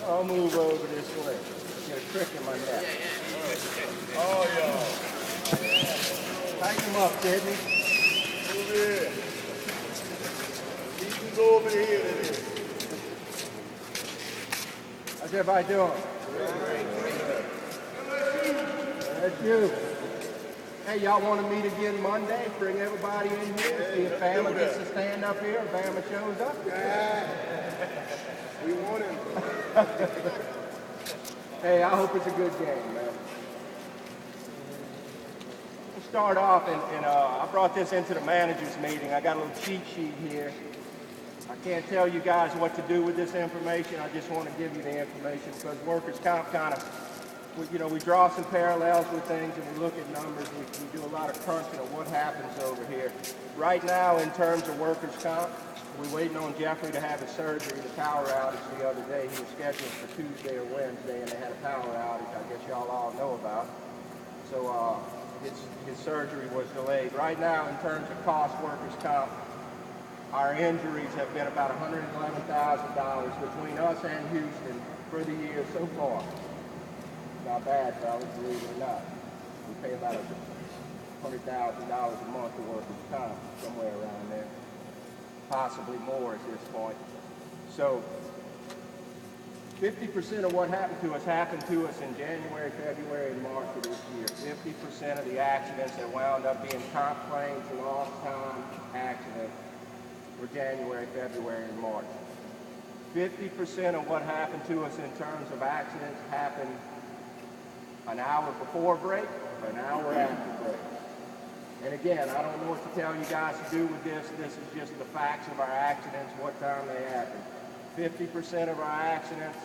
I'll move over this way. Get a crick in my neck. Oh, yeah. Tighten him up, Sidney. Over here. Keep him over here. How's everybody doing? That's you. Hey, y'all want to meet again Monday? Bring everybody in here. See if Bama gets to stand up here. Bama shows up. We want him. Hey, I hope it's a good game, man. We'll start off, and I brought this into the managers meeting. I got a little cheat sheet here. I can't tell you guys what to do with this information. I just want to give you the information because workers' comp kind of, we draw some parallels with things and we look at numbers. We do a lot of crunching of what happens over here. Right now, in terms of workers' comp, we're waiting on Jeffrey to have his surgery. The power outage the other day, he was scheduled for Tuesday or Wednesday, and they had a power outage. I guess y'all all know about. So his surgery was delayed. Right now, in terms of cost workers' comp, our injuries have been about $111,000 between us and Houston for the year so far. Not bad, fellas, believe it or not. We pay about $100,000 a month to workers' comp, somewhere around there. Possibly more at this point. So 50% of what happened to us in January, February, and March of this year. 50% of the accidents that wound up being comp claims, lost time accidents were January, February, and March. 50% of what happened to us in terms of accidents happened an hour before break or an hour after break. And again, I don't know what to tell you guys to do with this. This is just the facts of our accidents, what time they happened. 50% of our accidents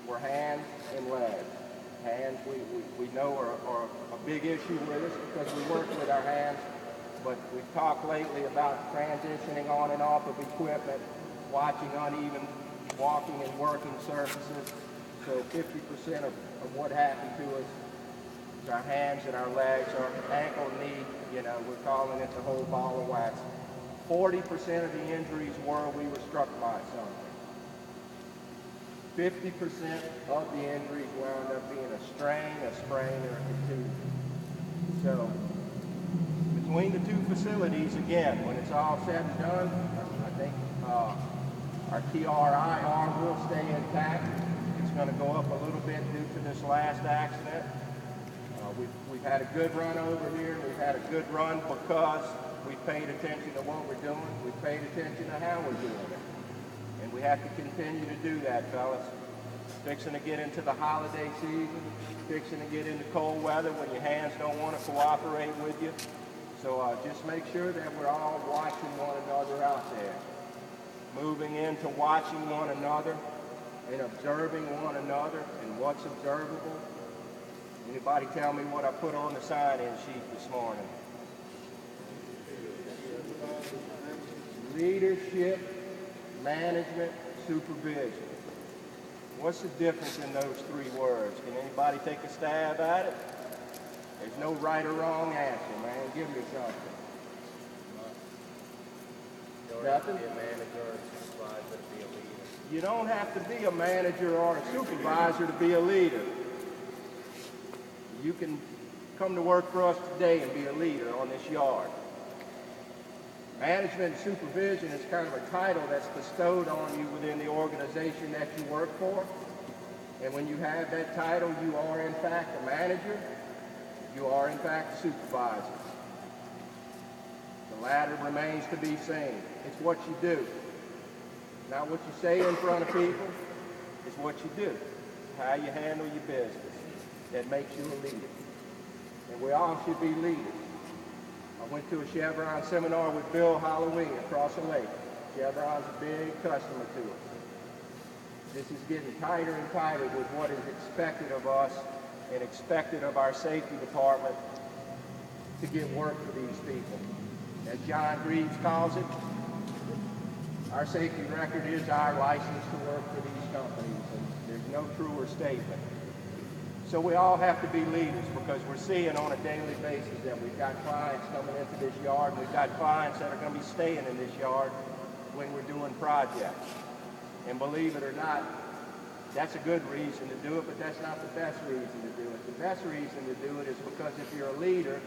were hands and legs. Hands, we know are a big issue with us because we work with our hands, but we've talked lately about transitioning on and off of equipment, watching uneven walking and working surfaces. So 50% of what happened to us is our hands and our legs, our ankle, knee, we're calling it the whole ball of wax. 40% of the injuries were we were struck by something. 50% of the injuries wound up being a strain, a sprain, or a contusion. So between the two facilities, again, when it's all said and done, I think our TRIR will stay intact. It's going to go up a little bit due to this last accident. We've had a good run over here. We've had a good run because we paid attention to what we're doing. We paid attention to how we're doing it. And we have to continue to do that, fellas. Fixing to get into the holiday season, fixing to get into cold weather when your hands don't want to cooperate with you. So just make sure that we're all watching one another out there. Moving into watching one another and observing one another and what's observable. Anybody tell me what I put on the sign-in sheet this morning? Leadership, management, supervision. What's the difference in those three words? Can anybody take a stab at it? There's no right or wrong answer, man. Give me something. You don't have to be a manager or a supervisor to be a leader. You don't have to be a manager or a supervisor to be a leader. You can come to work for us today and be a leader on this yard. Management and supervision is kind of a title that's bestowed on you within the organization that you work for. And when you have that title, you are in fact a manager. You are in fact a supervisor. The latter remains to be seen. It's what you do. Not what you say in front of people. It's what you do. How you handle your business. That makes you a leader. And we all should be leaders. I went to a Chevron seminar with Bill Halloween across the lake. Chevron's a big customer to us. This is getting tighter and tighter with what is expected of us and expected of our safety department to get work for these people. As John Greaves calls it, our safety record is our license to work for these companies, and there's no truer statement. So we all have to be leaders because we're seeing on a daily basis that we've got clients coming into this yard, and we've got clients that are going to be staying in this yard when we're doing projects. And believe it or not, That's a good reason to do it, but that's not the best reason to do it. The best reason to do it is because if you're a leader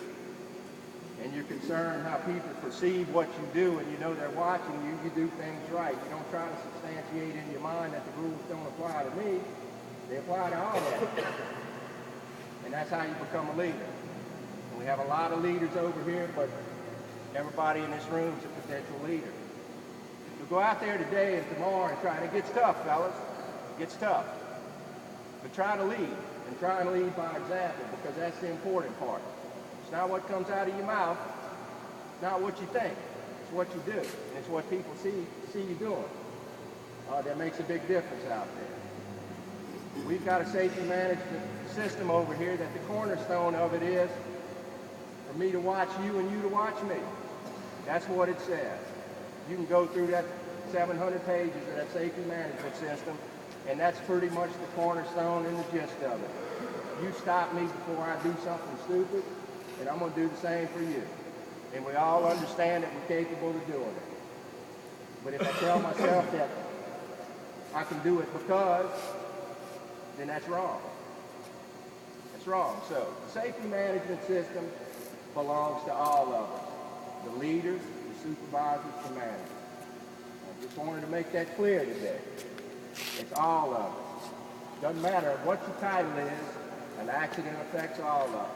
and you're concerned how people perceive what you do and you know they're watching you, you do things right. You don't try to substantiate in your mind that the rules don't apply to me. They apply to all of us. And that's how you become a leader. And we have a lot of leaders over here, but everybody in this room is a potential leader. So go out there today and tomorrow and try. And it gets tough, fellas. It gets tough. But try to lead, and try and lead by example, because that's the important part. It's not what comes out of your mouth. It's not what you think. It's what you do. And it's what people see you doing. That makes a big difference out there. We've got a safety management system over here that the cornerstone of it is for me to watch you and you to watch me. That's what it says. You can go through that 700 pages of that safety management system, and that's pretty much the cornerstone and the gist of it. You stop me before I do something stupid, and I'm going to do the same for you. And we all understand that we're capable of doing it. But if I tell myself that I can do it because, then that's wrong. That's wrong. So the safety management system belongs to all of us. The leaders, the supervisors, the managers. I just wanted to make that clear today. It's all of us. Doesn't matter what your title is, an accident affects all of us.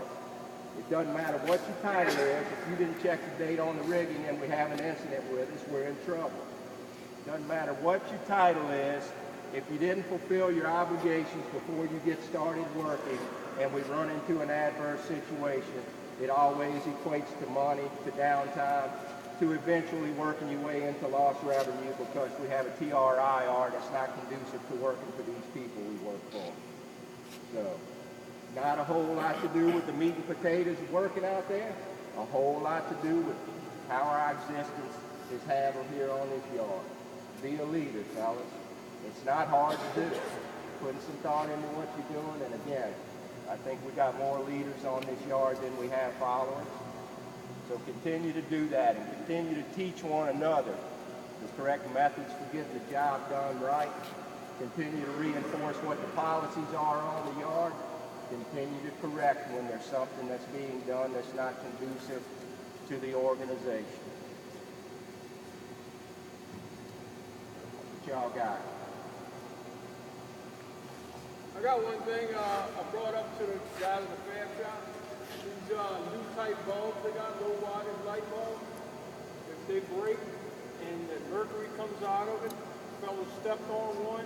It doesn't matter what your title is, if you didn't check the date on the rigging and we have an incident with us, we're in trouble. It doesn't matter what your title is, if you didn't fulfill your obligations before you get started working and we run into an adverse situation, it always equates to money, to downtime, to eventually working your way into lost revenue because we have a TRIR that's not conducive to working for these people we work for. So, not a whole lot to do with the meat and potatoes of working out there, a whole lot to do with how our existence is handled here on this yard. Be a leader, fellas. It's not hard to do. Putting some thought into what you're doing, and again, I think we got more leaders on this yard than we have followers. So continue to do that and continue to teach one another the correct methods for getting the job done right. Continue to reinforce what the policies are on the yard. Continue to correct when there's something that's being done that's not conducive to the organization. What y'all got? I got one thing I brought up to the guys at the fab shop. These new type bulbs they got, low wattage light bulbs. If they break and the mercury comes out of it, fellas stepped on one,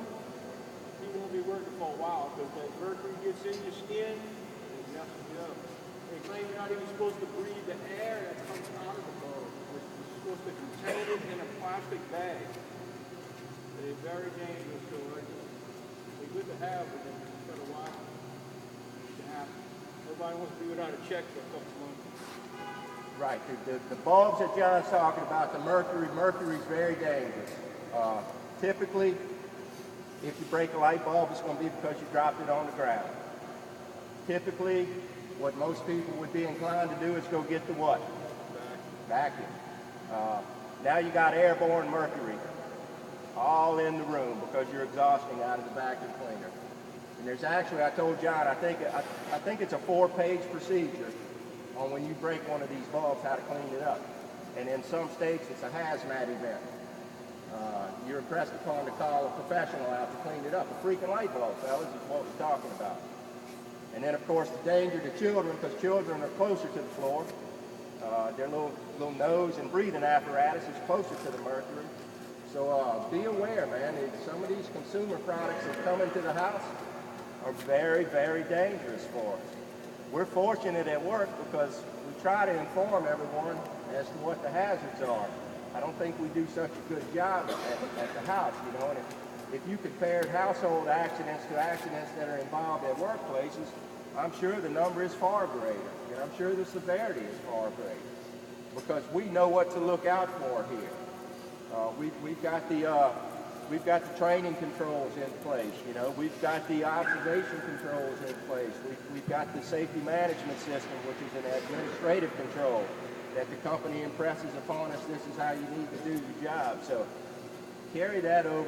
he won't be working for a while because that mercury gets in your skin and it messes you up. They claim you're not even supposed to breathe the air that comes out of the bulb. You're supposed to contain it in a plastic bag. They're very dangerous, so they're good to have, but it's got a while to happen. Nobody wants to be without a check for a couple months. Right. The bulbs that John's talking about, the mercury's very dangerous. Typically, if you break a light bulb, it's going to be because you dropped it on the ground. Typically, what most people would be inclined to do is go get the what? Vacuum. Now you got airborne mercury all in the room because you're exhausting out of the vacuum cleaner. And there's actually, I told John, I think it's a 4-page procedure on when you break one of these bulbs, how to clean it up. And in some states, it's a hazmat event. You're impressed upon to call a professional out to clean it up. A freaking light bulb, fellas, is what we're talking about. And then, of course, the danger to children, because children are closer to the floor. Their little nose and breathing apparatus is closer to the mercury. So be aware, man. Some of these consumer products that come into the house are very, very dangerous for us. We're fortunate at work because we try to inform everyone as to what the hazards are. I don't think we do such a good job at the house, you know. And if you compared household accidents to accidents that are involved at workplaces, I'm sure the number is far greater, and I'm sure the severity is far greater because we know what to look out for here. We've got the training controls in place, you know. We've got the observation controls in place. We've got the safety management system, which is an administrative control that the company impresses upon us. This is how you need to do your job. So carry that over.